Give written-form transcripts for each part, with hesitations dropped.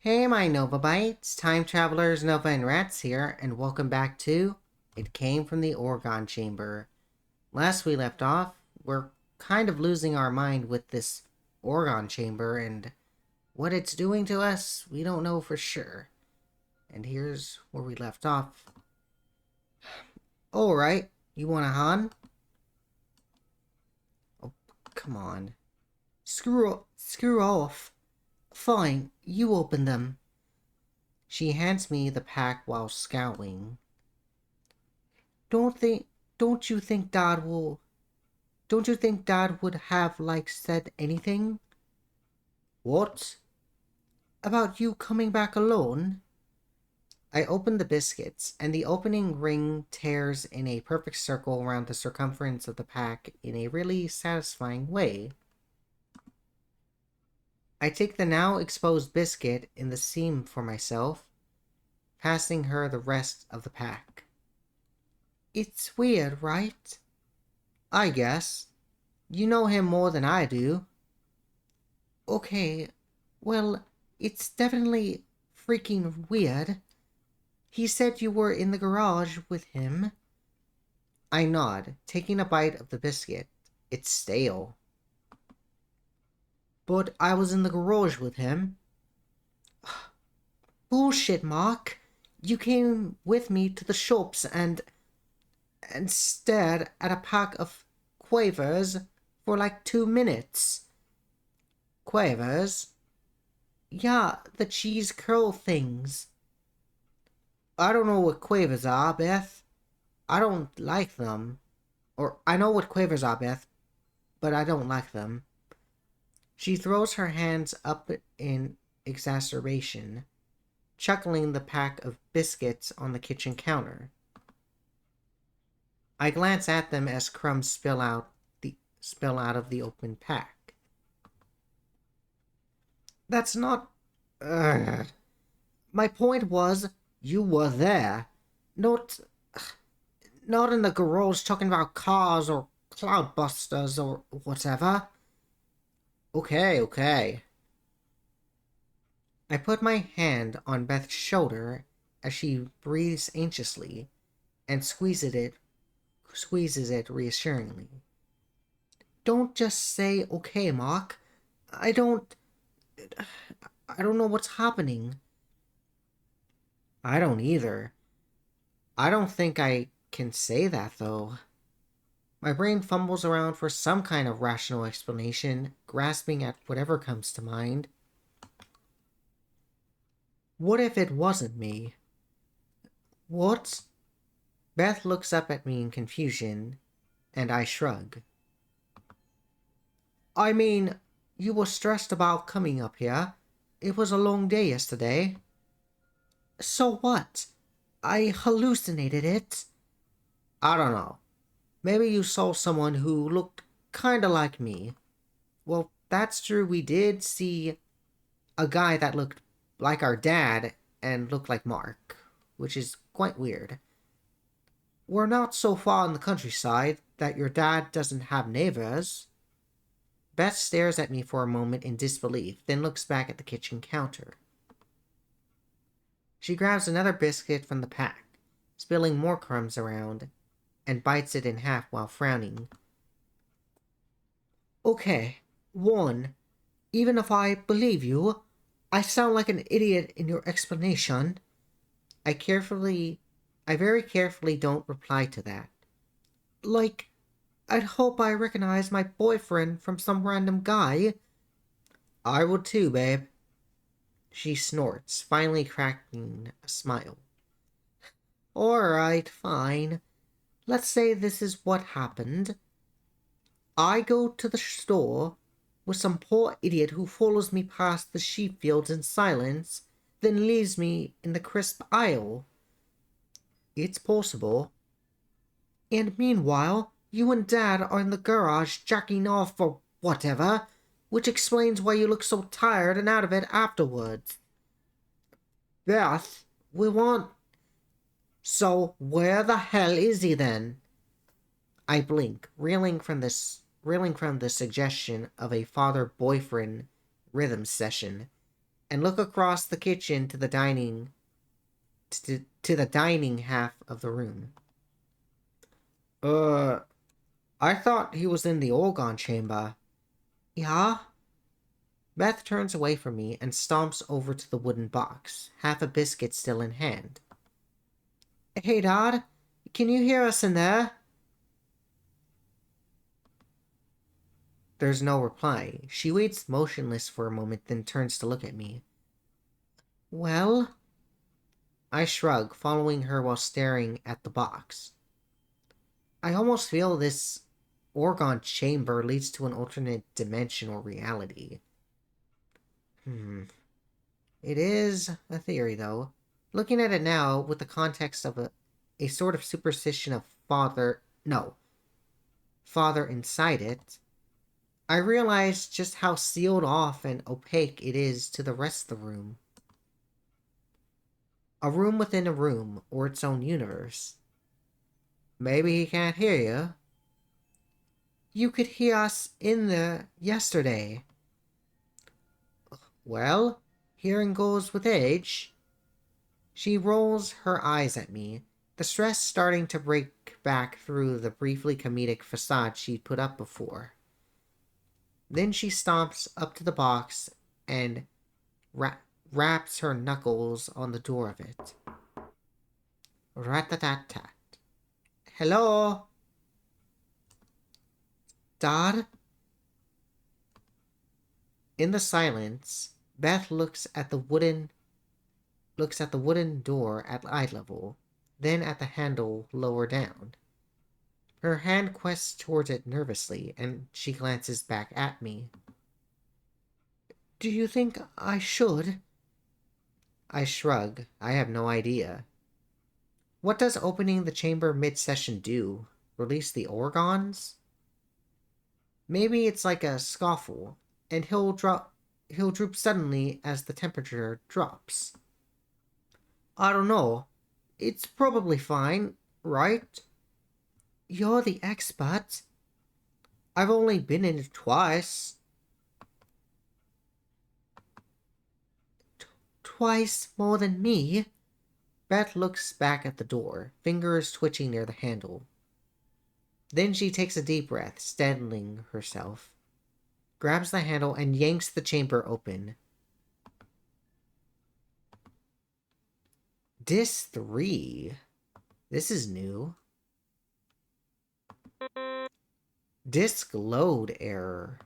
Hey, my Nova Bites, time travelers Nova and Rats here, and welcome back to It Came from the Orgone Chamber. Last we left off, we're kind of losing our mind with this Orgone Chamber, and what it's doing to us, we don't know for sure. And here's where we left off. Alright, you want a Han? Oh, come on. Screw off. Fine, you open them. She hands me the pack while scowling. Don't think don't you think Dad will don't you think Dad would have said anything? What? About you coming back alone? I open the biscuits, and the opening ring tears in a perfect circle around the circumference of the pack in a really satisfying way. I take the now exposed biscuit in the seam for myself, passing her the rest of the pack. It's weird, right? I guess. You know him more than I do. Okay, well, it's definitely freaking weird. He said you were in the garage with him. I nod, taking a bite of the biscuit. It's stale. But I was in the garage with him. Bullshit, Mark. You came with me to the shops and stared at a pack of quavers for 2 minutes. Quavers? Yeah, the cheese curl things. I don't know what quavers are, Beth. I don't like them. Or, I know what quavers are, Beth, but I don't like them. She throws her hands up in exacerbation, chuckling the pack of biscuits on the kitchen counter. I glance at them as crumbs spill out of the open pack. That's not. My point was, you were there, not not in the garage talking about cars or cloudbusters or whatever. Okay. I put my hand on Beth's shoulder as she breathes anxiously and squeezes it reassuringly. Don't just say okay, Mark. I don't I don't know what's happening. I don't either. I don't think I can say that though. My brain fumbles around for some kind of rational explanation, grasping at whatever comes to mind. What if it wasn't me? What? Beth looks up at me in confusion, and I shrug. I mean, you were stressed about coming up here. It was a long day yesterday. So what? I hallucinated it. I don't know. Maybe you saw someone who looked kinda like me. Well, that's true, we did see a guy that looked like our dad and looked like Mark, which is quite weird. We're not so far in the countryside that your dad doesn't have neighbors. Beth stares at me for a moment in disbelief, then looks back at the kitchen counter. She grabs another biscuit from the pack, spilling more crumbs around, and bites it in half while frowning. Okay, one, even if I believe you, I sound like an idiot in your explanation. I carefully, I very carefully don't reply to that. Like, I'd hope I recognize my boyfriend from some random guy. I would too, babe. She snorts, finally cracking a smile. Alright, fine. Let's say this is what happened. I go to the store with some poor idiot who follows me past the sheep fields in silence, then leaves me in the crisp aisle. It's possible. And meanwhile, you and Dad are in the garage jacking off or whatever, which explains why you look so tired and out of it afterwards. Beth, we want. So where the hell is he then? I blink, reeling from the suggestion of a father-boyfriend rhythm session. and look across the kitchen to the dining half of the room. I thought he was in the Orgone chamber. Yeah? Beth turns away from me and stomps over to the wooden box, half a biscuit still in hand. Hey, Dad, can you hear us in there? There's no reply. She waits motionless for a moment, then turns to look at me. Well? I shrug, following her while staring at the box. I almost feel this Orgone chamber leads to an alternate dimension or reality. It is a theory, though. Looking at it now, with the context of a sort of superstition of father inside it, I realize just how sealed off and opaque it is to the rest of the room. A room within a room, or its own universe. Maybe he can't hear you. You could hear us in there yesterday. Well, hearing goes with age. She rolls her eyes at me, the stress starting to break back through the briefly comedic facade she'd put up before. Then she stomps up to the box and raps her knuckles on the door of it. Rat-a-tat-tat. Hello? Dad? In the silence, Beth looks at the wooden door at eye level, then at the handle lower down. Her hand quests towards it nervously, and she glances back at me. Do you think I should? I shrug. I have no idea. What does opening the chamber mid-session do? Release the Orgones? Maybe it's like a scoffle, and he'll droop suddenly as the temperature drops. I don't know. It's probably fine, right? You're the expert. I've only been in it twice. Twice more than me? Beth looks back at the door, fingers twitching near the handle. Then she takes a deep breath, steadying herself, grabs the handle, and yanks the chamber open. Disc 3. This is new. Disk load error.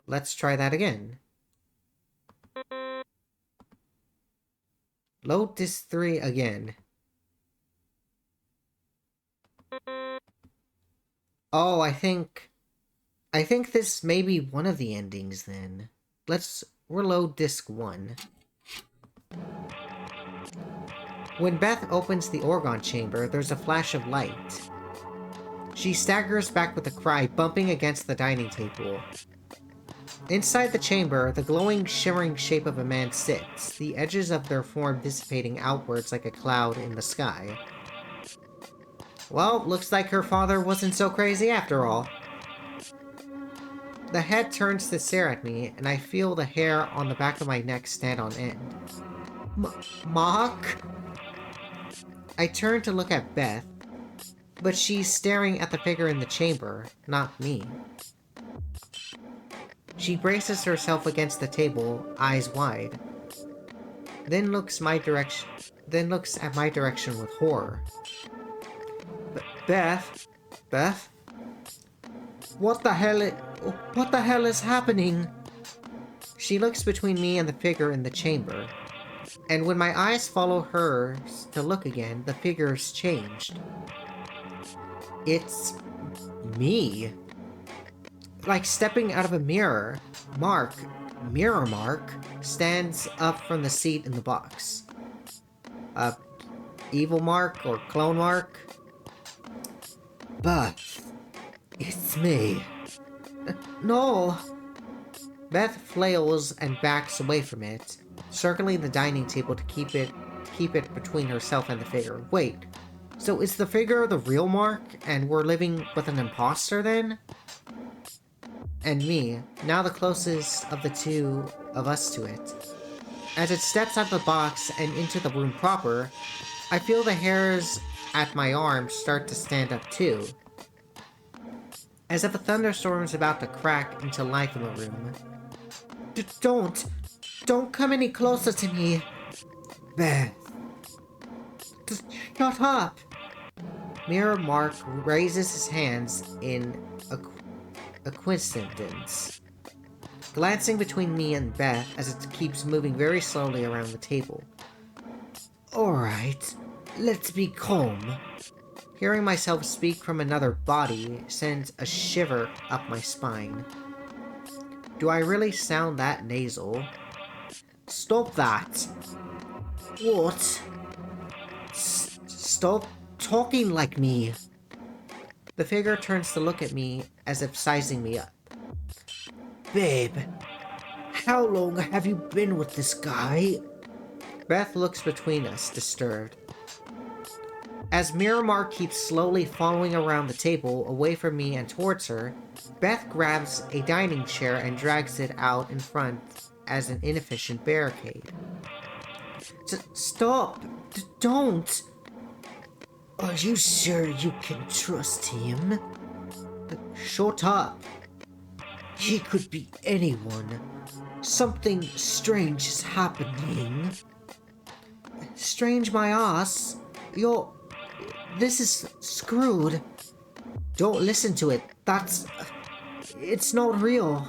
Let's try that again. Load disk 3 again. Oh, I think this may be one of the endings then. Let's reload disk 1. When Beth opens the Orgone chamber, there's a flash of light. She staggers back with a cry, bumping against the dining table. Inside the chamber, the glowing, shimmering shape of a man sits, the edges of their form dissipating outwards like a cloud in the sky. Well, looks like her father wasn't so crazy after all. The head turns to stare at me, and I feel the hair on the back of my neck stand on end. Mark? I turn to look at Beth, but she's staring at the figure in the chamber, not me. She braces herself against the table, eyes wide. Then looks at my direction with horror. Beth? What the hell is happening? She looks between me and the figure in the chamber, and when my eyes follow hers to look again, the figure's changed. It's me. Like stepping out of a mirror, Mirror Mark, stands up from the seat in the box. Evil Mark or Clone Mark? Beth, it's me. No. Beth flails and backs away from it, circling the dining table to keep it between herself and the figure. Wait, so is the figure the real Mark, and we're living with an imposter then? And me, now the closest of the two of us to it. As it steps out of the box and into the room proper, I feel the hairs at my arms start to stand up too, as if a thunderstorm is about to crack into life in the room. Don't come any closer to me. Beth. Just shut up. Mirror Mark raises his hands in acquiescence, glancing between me and Beth as it keeps moving very slowly around the table. Alright, let's be calm. Hearing myself speak from another body sends a shiver up my spine. Do I really sound that nasal? Stop that! What? Stop talking like me! The figure turns to look at me as if sizing me up. Babe, how long have you been with this guy? Beth looks between us, disturbed. As Miramar keeps slowly following around the table, away from me and towards her, Beth grabs a dining chair and drags it out in front as an inefficient barricade. Stop! Don't! Are you sure you can trust him? Shut up! He could be anyone. Something strange is happening. Strange my ass. This is screwed. Don't listen to it. It's not real.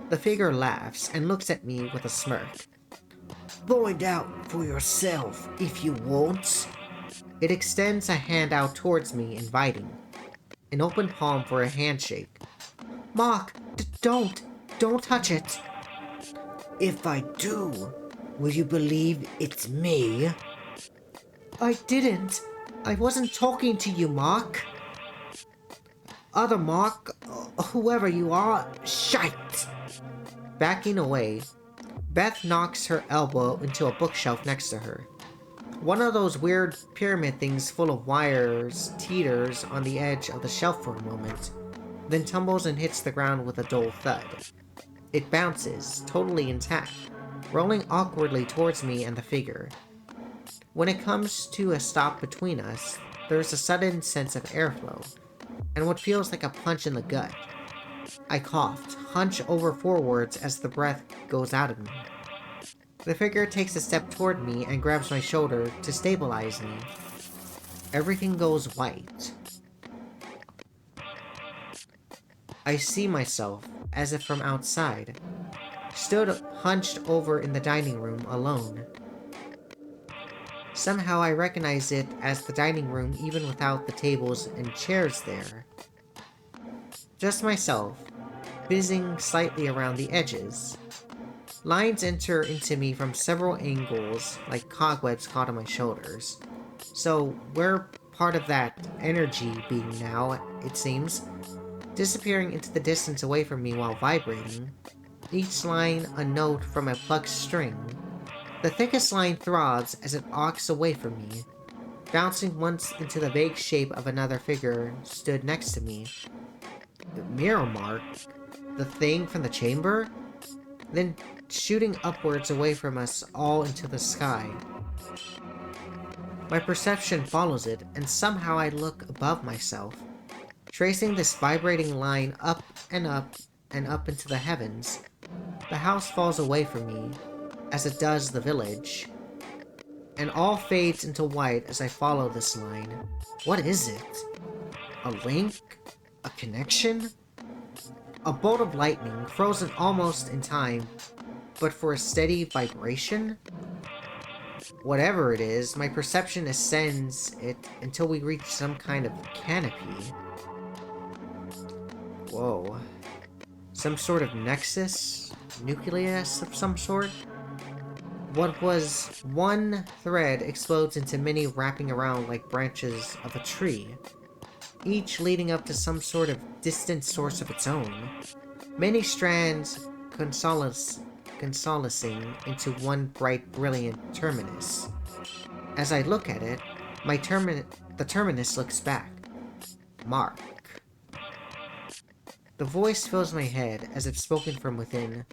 The figure laughs and looks at me with a smirk. Find out for yourself if you want. It extends a hand out towards me, inviting. An open palm for a handshake. Mark, don't touch it. If I do, will you believe it's me? I didn't. I wasn't talking to you, Mark. Other Mark, whoever you are, shite. Backing away, Beth knocks her elbow into a bookshelf next to her. One of those weird pyramid things full of wires teeters on the edge of the shelf for a moment, then tumbles and hits the ground with a dull thud. It bounces, totally intact, rolling awkwardly towards me and the figure. When it comes to a stop between us, there's a sudden sense of airflow, and what feels like a punch in the gut. I coughed, hunch over forwards as the breath goes out of me. The figure takes a step toward me and grabs my shoulder to stabilize me. Everything goes white. I see myself, as if from outside, stood hunched over in the dining room alone. Somehow I recognize it as the dining room even without the tables and chairs there. Just myself, fizzing slightly around the edges. Lines enter into me from several angles, like cobwebs caught on my shoulders. So, we're part of that energy being now, it seems, disappearing into the distance away from me while vibrating, each line a note from a plucked string. The thickest line throbs as it arcs away from me, bouncing once into the vague shape of another figure stood next to me. The mirror mark? The thing from the chamber? Then shooting upwards away from us all into the sky. My perception follows it, and somehow I look above myself, tracing this vibrating line up and up and up into the heavens. The house falls away from me, as it does the village, and all fades into white as I follow this line. What is it? A link? A connection? A bolt of lightning, frozen almost in time, but for a steady vibration? Whatever it is, my perception ascends it until we reach some kind of canopy. Whoa. Some sort of nexus? Nucleus of some sort? What was one thread explodes into many wrapping around like branches of a tree, each leading up to some sort of distant source of its own. Many strands consoliding into one bright, brilliant terminus. As I look at it, the terminus looks back. Mark. The voice fills my head as if spoken from within.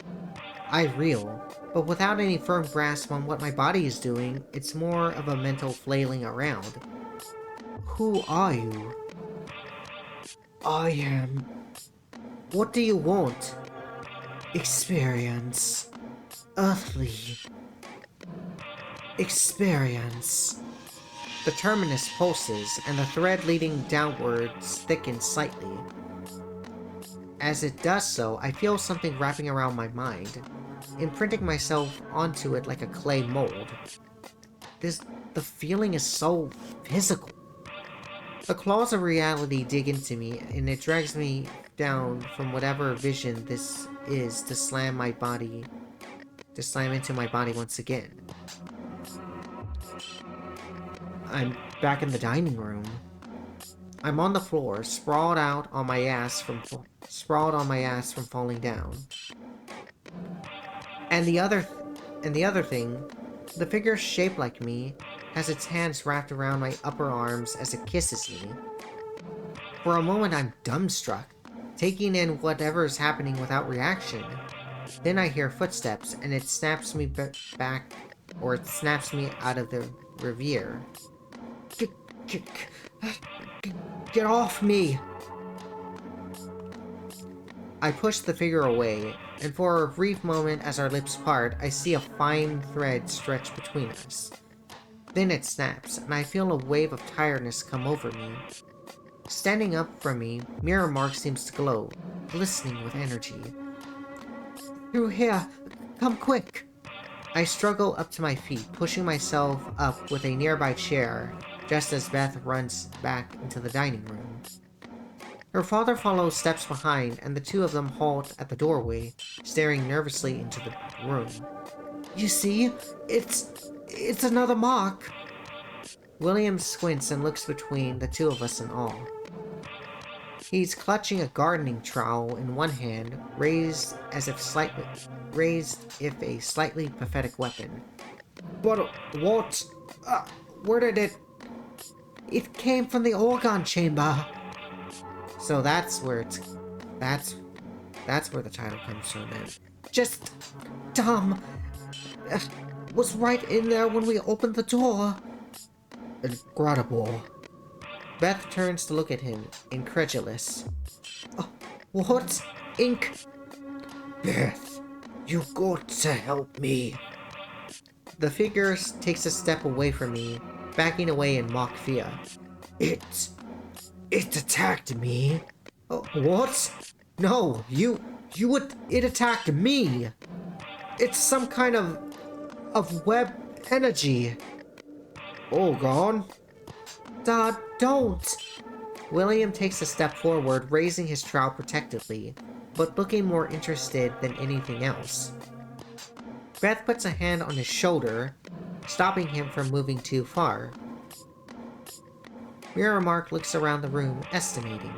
I reel, but without any firm grasp on what my body is doing, it's more of a mental flailing around. Who are you? I am. What do you want? Experience. Earthly. Experience. The terminus pulses, and the thread leading downwards thickens slightly. As it does so, I feel something wrapping around my mind, imprinting myself onto it like a clay mold. The feeling is so physical. The claws of reality dig into me, and it drags me down from whatever vision this is to slam into my body once again. I'm back in the dining room. I'm on the floor, sprawled on my ass from falling down. And the other thing, the figure shaped like me has its hands wrapped around my upper arms as it kisses me. For a moment, I'm dumbstruck, taking in whatever is happening without reaction. Then I hear footsteps, and it snaps me back, or it snaps me out of the reverie. Get off me! I push the figure away, and for a brief moment as our lips part, I see a fine thread stretch between us. Then it snaps, and I feel a wave of tiredness come over me. Standing up from me, Mirror Mark seems to glow, glistening with energy. Through here! Come quick! I struggle up to my feet, pushing myself up with a nearby chair, just as Beth runs back into the dining room. Her father follows steps behind, and the two of them halt at the doorway, staring nervously into the room. You see? It's another mark! William squints and looks between the two of us in awe. He's clutching a gardening trowel in one hand, raised if a slightly pathetic weapon. But what? Where did it? It came from the Orgone chamber. So that's where the title comes from then. Just dumb. Was right in there when we opened the door. Incredible. Beth turns to look at him, incredulous. What? Ink? Beth, you got to help me. The figure takes a step away from me, backing away in mock fear. It attacked me. What? No, it attacked me. It's some kind of web energy. Orgone? Dad, don't! William takes a step forward, raising his trowel protectively, but looking more interested than anything else. Beth puts a hand on his shoulder, stopping him from moving too far. Mirror Mark looks around the room, estimating.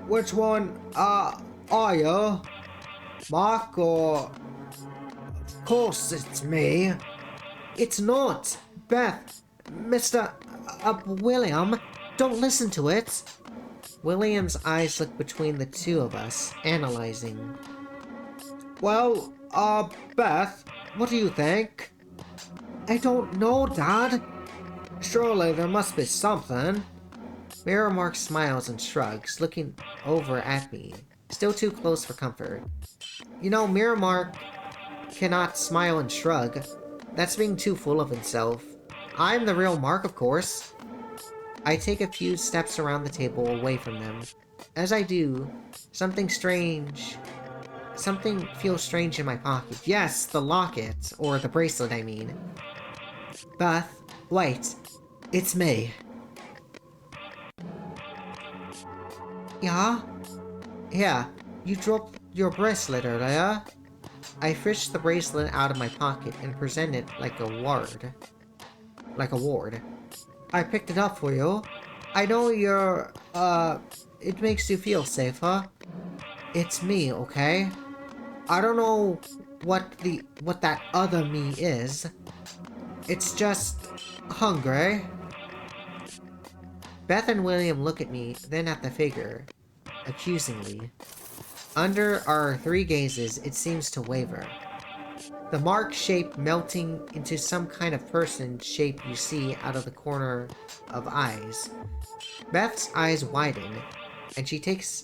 Which one, are you? Mark, or... Of course it's me. It's not! Beth! Mr... William, don't listen to it! William's eyes look between the two of us, analyzing. Well, Beth, what do you think? I don't know, Dad. Surely there must be something. Mirror Mark smiles and shrugs, looking over at me, still too close for comfort. You know, Mirror Mark cannot smile and shrug. That's being too full of himself. I'm the real Mark, of course. I take a few steps around the table away from them. As I do, something feels strange in my pocket. Yes, the locket, or the bracelet, I mean. Beth, wait. It's me. Yeah? Yeah, you dropped your bracelet earlier. I fished the bracelet out of my pocket and present it like a ward. I picked it up for you. I know it makes you feel safer. It's me, okay? I don't know what that other me is. It's just hungry. Beth and William look at me, then at the figure, accusingly. Under our three gazes, it seems to waver. The mark shape melting into some kind of person shape you see out of the corner of eyes. Beth's eyes widen, and she takes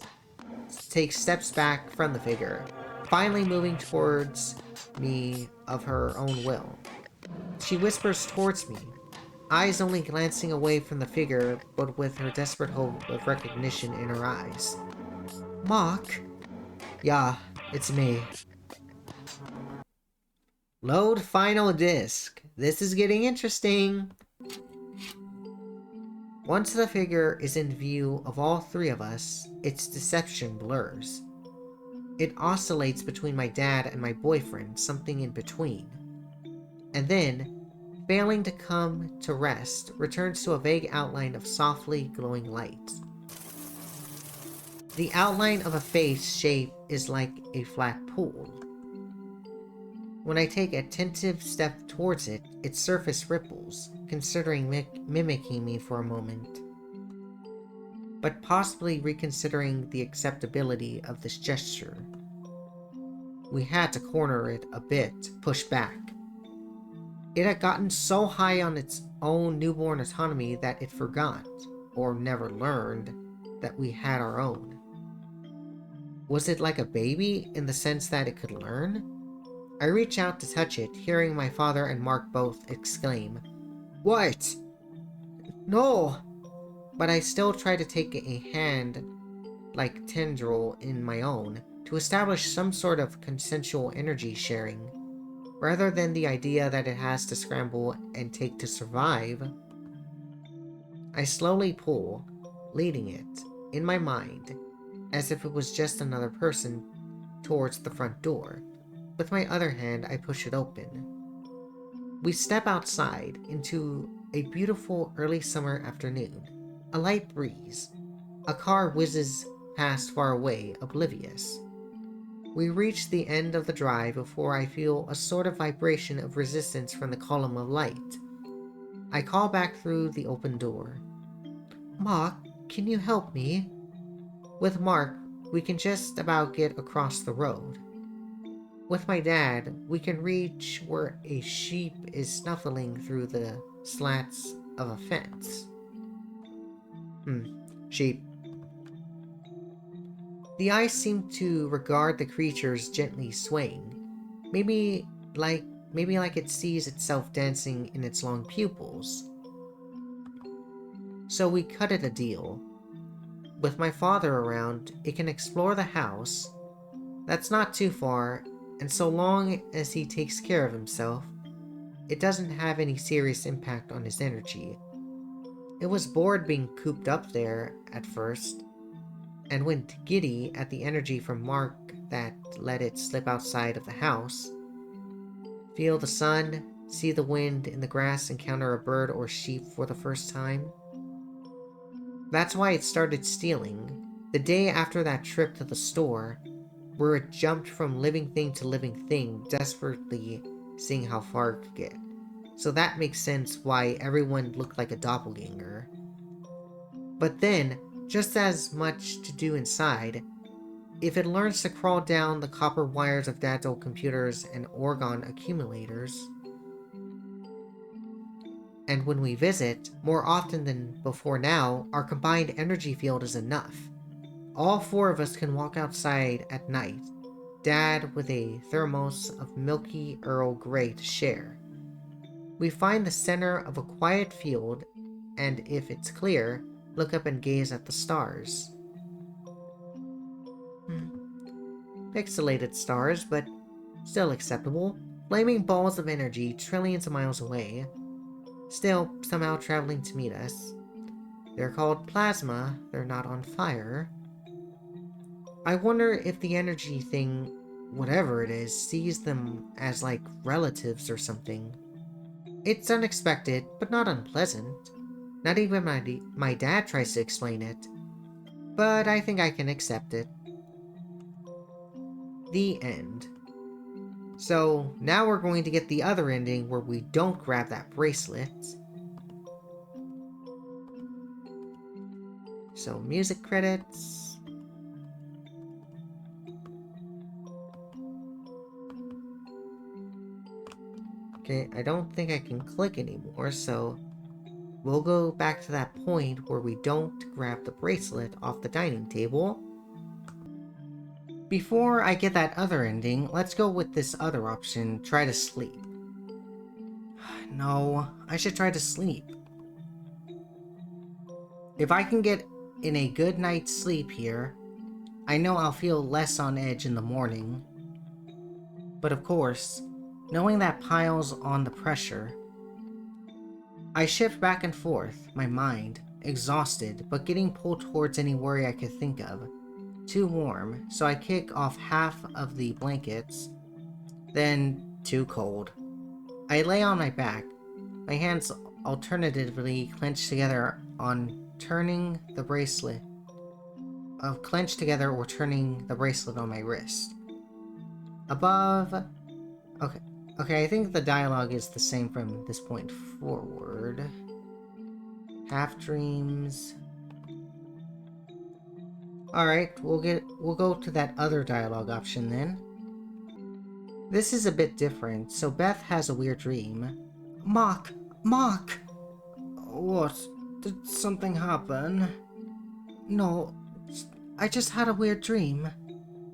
steps back from the figure, finally moving towards me of her own will. She whispers towards me, eyes only glancing away from the figure, but with her desperate hope of recognition in her eyes. Mark? Yeah, it's me. Load final disc. This is getting interesting. Once the figure is in view of all three of us, its deception blurs. It oscillates between my dad and my boyfriend, something in between. And then, failing to come to rest, returns to a vague outline of softly glowing light. The outline of a face shape is like a flat pool. When I take a tentative step towards it, its surface ripples, considering mimicking me for a moment, but possibly reconsidering the acceptability of this gesture. We had to corner it a bit, push back. It had gotten so high on its own newborn autonomy that it forgot, or never learned, that we had our own. Was it like a baby in the sense that it could learn? I reach out to touch it, hearing my father and Mark both exclaim, "What? No!" But I still try to take a hand-like tendril in my own to establish some sort of consensual energy sharing, rather than the idea that it has to scramble and take to survive. I slowly pull, leading it, in my mind, as if it was just another person, towards the front door. With my other hand, I push it open. We step outside into a beautiful early summer afternoon. A light breeze. A car whizzes past far away, oblivious. We reach the end of the drive before I feel a sort of vibration of resistance from the column of light. I call back through the open door. Mark, can you help me? With Mark, we can just about get across the road. With my dad, we can reach where a sheep is snuffling through the slats of a fence. Sheep. The eyes seem to regard the creatures gently swaying. Maybe like it sees itself dancing in its long pupils. So we cut it a deal. With my father around, it can explore the house. That's not too far, and so long as he takes care of himself, it doesn't have any serious impact on his energy. It was bored being cooped up there at first, and went giddy at the energy from Mark that let it slip outside of the house, feel the sun, see the wind in the grass, encounter a bird or sheep for the first time. That's why it started stealing, the day after that trip to the store, where it jumped from living thing to living thing, desperately seeing how far it could get. So that makes sense why everyone looked like a doppelganger. But then, just as much to do inside, if it learns to crawl down the copper wires of Dad's old computers and Orgone accumulators, and when we visit, more often than before now, our combined energy field is enough. All four of us can walk outside at night, Dad with a thermos of milky Earl Grey to share. We find the center of a quiet field, and if it's clear, look up and gaze at the stars. Pixelated stars, but still acceptable. Flaming balls of energy trillions of miles away, still somehow traveling to meet us. They're called plasma, they're not on fire. I wonder if the energy thing, whatever it is, sees them as like relatives or something. It's unexpected, but not unpleasant. Not even my dad tries to explain it, but I think I can accept it. The end. So now we're going to get the other ending where we don't grab that bracelet. So music credits. Okay, I don't think I can click anymore, so we'll go back to that point where we don't grab the bracelet off the dining table. Before I get that other ending, let's go with this other option, try to sleep. No, I should try to sleep. If I can get in a good night's sleep here, I know I'll feel less on edge in the morning. But of course, knowing that piles on the pressure. I shift back and forth, my mind, exhausted, but getting pulled towards any worry I could think of. Too warm, so I kick off half of the blankets, then too cold. I lay on my back, my hands alternatively clenched together on turning the bracelet, clenched together or turning the bracelet on my wrist. Above... Okay, I think the dialogue is the same from this point forward. Half dreams. Alright, we'll go to that other dialogue option then. This is a bit different, so Beth has a weird dream. Mark! Mark! What? Did something happen? No, I just had a weird dream.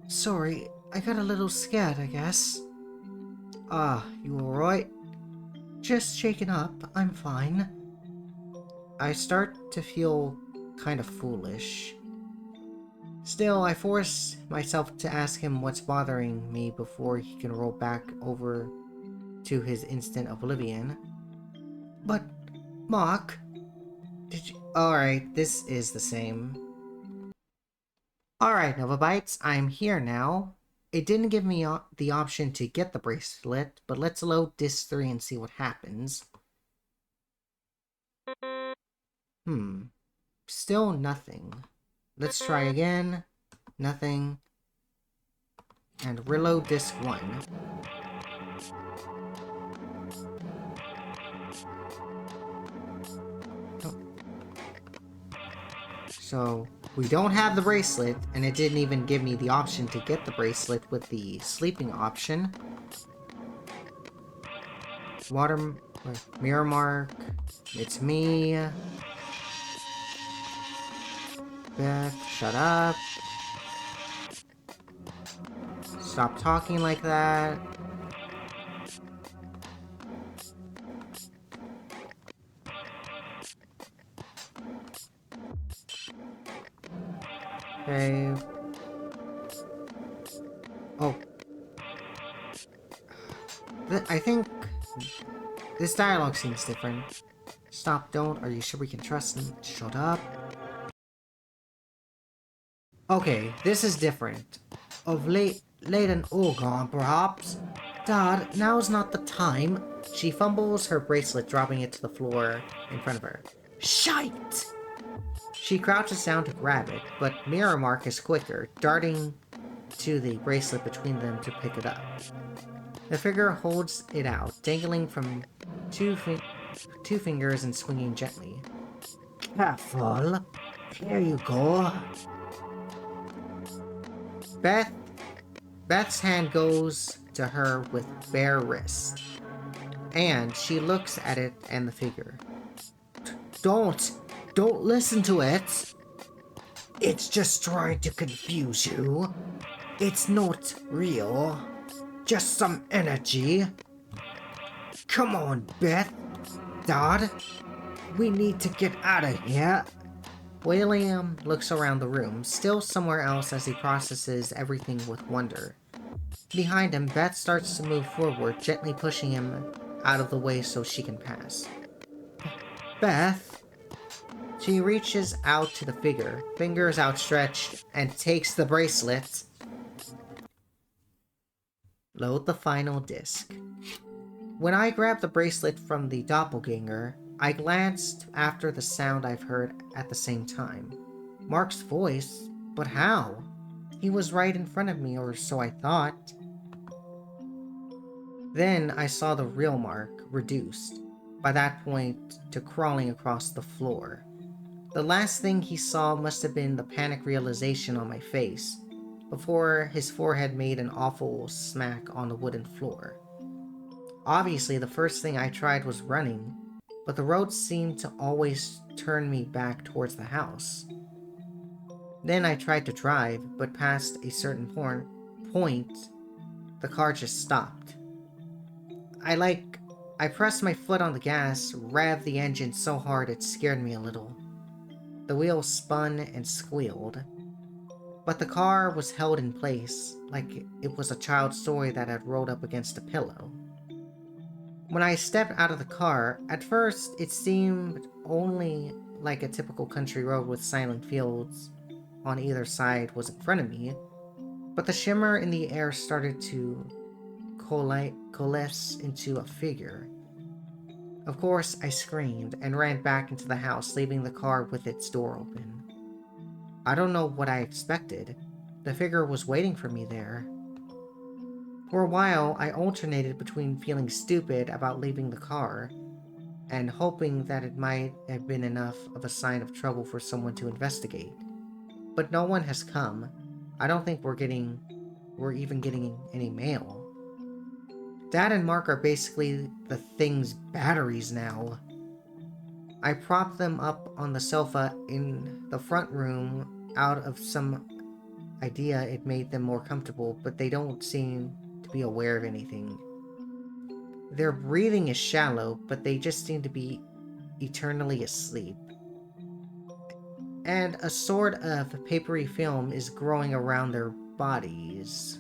Sorry, I got a little scared, I guess. Ah, you alright? Just shaken up, I'm fine. I start to feel kind of foolish. Still, I force myself to ask him what's bothering me before he can roll back over to his instant oblivion. But, Mark, did you... Alright, this is the same. Alright, Novabytes, I'm here now. It didn't give me the option to get the bracelet, but let's load disc 3 and see what happens. Still nothing. Let's try again. Nothing. And reload disc 1. Oh. So, we don't have the bracelet, and it didn't even give me the option to get the bracelet with the sleeping option. Mirror mark. It's me. Beth, shut up. Stop talking like that. Okay. Oh. I think this dialogue seems different. Stop, don't. Are you sure we can trust him? Shut up. Okay, this is different. Of late an Orgone, perhaps? Dad, now's not the time. She fumbles her bracelet, dropping it to the floor in front of her. Shite! She crouches down to grab it, but Mirror Mark is quicker, darting to the bracelet between them to pick it up. The figure holds it out, dangling from two fingers and swinging gently. Careful. Here you go. Beth's hand goes to her with bare wrist, and she looks at it and the figure. Don't listen to it. It's just trying to confuse you. It's not real. Just some energy. Come on, Beth. Dad. We need to get out of here. William looks around the room, still somewhere else as he processes everything with wonder. Behind him, Beth starts to move forward, gently pushing him out of the way so she can pass. Beth? She reaches out to the figure, fingers outstretched, and takes the bracelet. Load the final disc. When I grabbed the bracelet from the doppelganger, I glanced after the sound I've heard at the same time. Mark's voice? But how? He was right in front of me, or so I thought. Then I saw the real Mark, reduced, by that point, to crawling across the floor. The last thing he saw must have been the panic realization on my face, before his forehead made an awful smack on the wooden floor. Obviously, the first thing I tried was running, but the road seemed to always turn me back towards the house. Then I tried to drive, but past a certain point, the car just stopped. I pressed my foot on the gas, revved the engine so hard it scared me a little. The wheels spun and squealed, but the car was held in place like it was a child's toy that had rolled up against a pillow. When I stepped out of the car, at first it seemed only like a typical country road with silent fields on either side was in front of me, but the shimmer in the air started to coalesce into a figure. Of course, I screamed and ran back into the house, leaving the car with its door open. I don't know what I expected. The figure was waiting for me there. For a while, I alternated between feeling stupid about leaving the car and hoping that it might have been enough of a sign of trouble for someone to investigate. But no one has come. I don't think we're even getting any mail. Dad and Mark are basically the thing's batteries now. I propped them up on the sofa in the front room out of some idea it made them more comfortable, but they don't seem to be aware of anything. Their breathing is shallow, but they just seem to be eternally asleep. And a sort of papery film is growing around their bodies.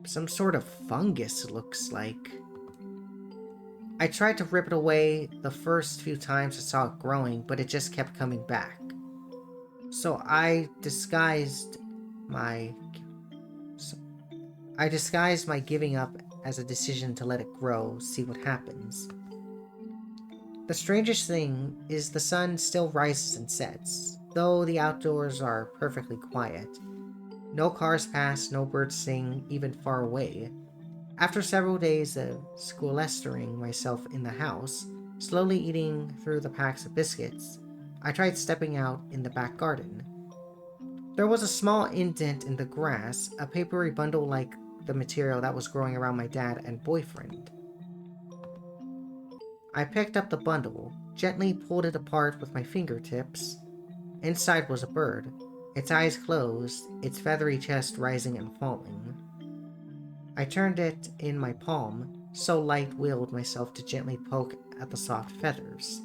Some sort of fungus, looks like. I tried to rip it away the first few times I saw it growing, but it just kept coming back. So I disguised my giving up as a decision to let it grow, see what happens. The strangest thing is the sun still rises and sets, though the outdoors are perfectly quiet. No cars pass, no birds sing, even far away. After several days of sequestering myself in the house, slowly eating through the packs of biscuits, I tried stepping out in the back garden. There was a small indent in the grass, a papery bundle like the material that was growing around my dad and boyfriend. I picked up the bundle, gently pulled it apart with my fingertips. Inside was a bird, its eyes closed, its feathery chest rising and falling. I turned it in my palm, so light-willed myself to gently poke at the soft feathers.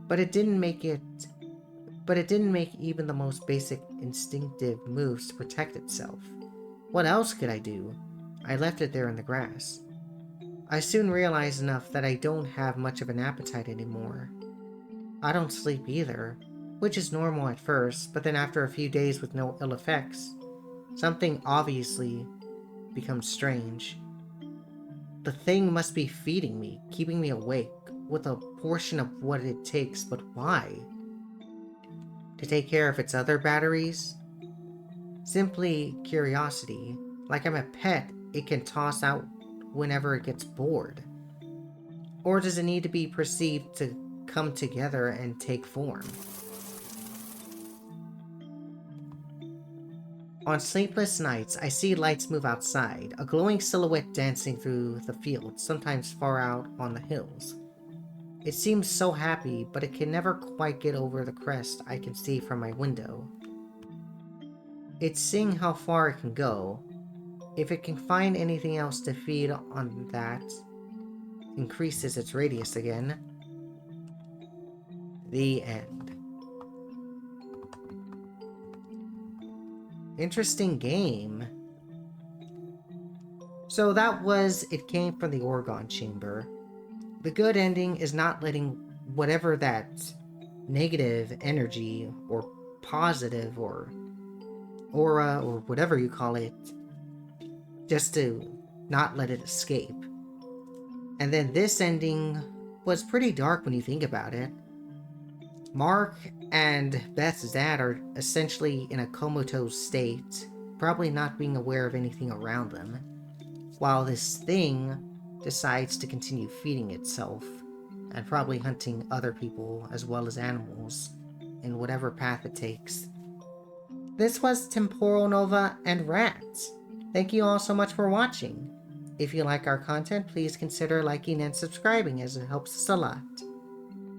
But it didn't make even the most basic instinctive moves to protect itself. What else could I do? I left it there in the grass. I soon realized enough that I don't have much of an appetite anymore. I don't sleep either, which is normal at first, but then after a few days with no ill effects, something obviously becomes strange. The thing must be feeding me, keeping me awake, with a portion of what it takes, but why? To take care of its other batteries? Simply curiosity. Like I'm a pet it can toss out whenever it gets bored. Or does it need to be perceived to come together and take form? On sleepless nights, I see lights move outside, a glowing silhouette dancing through the fields, sometimes far out on the hills. It seems so happy, but it can never quite get over the crest I can see from my window. It's seeing how far it can go. If it can find anything else to feed on, that increases its radius again. The end. Interesting game. So that was It Came from the Orgone Chamber. The good ending is not letting whatever that negative energy or positive or aura or whatever you call it, just to not let it escape. And then this ending was pretty dark when you think about it. Mark and Beth's dad are essentially in a comatose state, probably not being aware of anything around them, while this thing decides to continue feeding itself, and probably hunting other people as well as animals, in whatever path it takes. This was Temporal Nova and Rats. Thank you all so much for watching. If you like our content, please consider liking and subscribing as it helps us a lot.